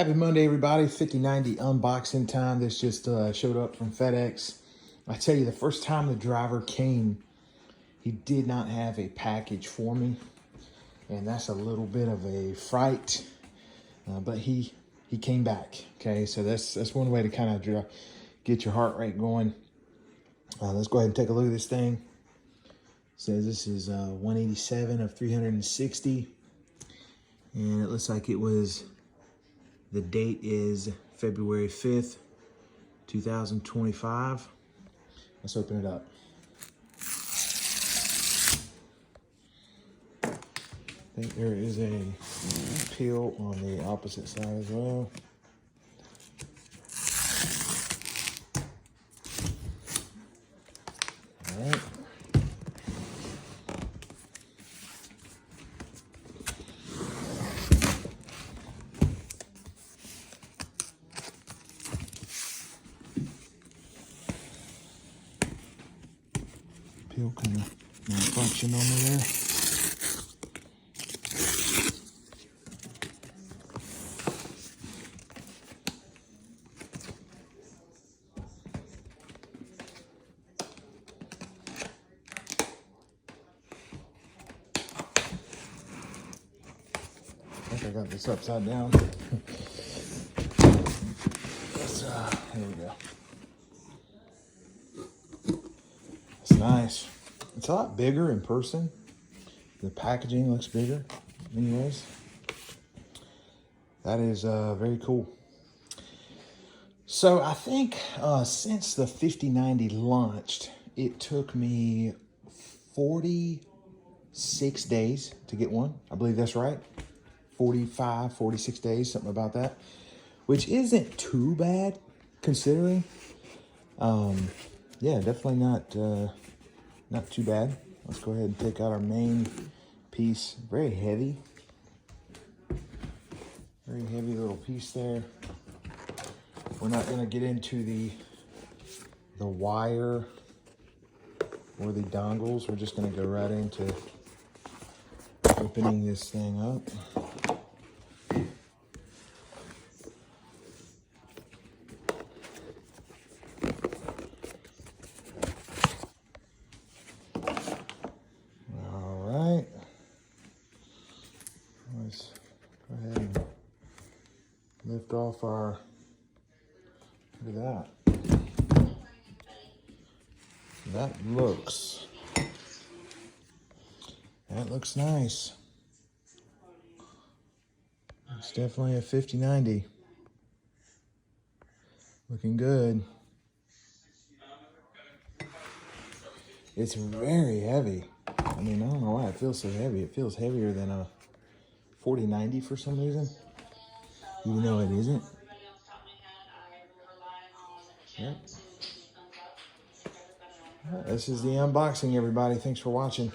Happy Monday, everybody. 5090 unboxing time. This just showed up from FedEx. I tell you, the first time the driver came, he did not have a package for me. And that's a little bit of a fright. But he came back. Okay, so that's one way to kind of get your heart rate going. Let's go ahead and take a look at this thing. It says this is 187 of 360. And it looks like it was... The date is February 5th, 2025. Let's open it up. I think there is a peel on the opposite side as well. All right. Peel kind of malfunction on me there. I think I got this upside down. Here we go. It's nice. It's a lot bigger in person. The packaging looks bigger. Anyways, that is very cool. So I think since the 5090 launched, it took me 46 days to get one. I believe that's right. 45, 46 days, something about that, which isn't too bad considering. Yeah, definitely not too bad. Let's go ahead and take out our main piece. Very heavy little piece there. We're not going to get into the wire or the dongles. We're just going to go right into opening this thing up. Let's go ahead and lift off our, look at that. That looks nice. It's definitely a 5090. Looking good. It's very heavy. I mean, I don't know why it feels so heavy. It feels heavier than a 4090 for some reason, even though it isn't. Yep. All right, this is the unboxing, everybody. Thanks for watching.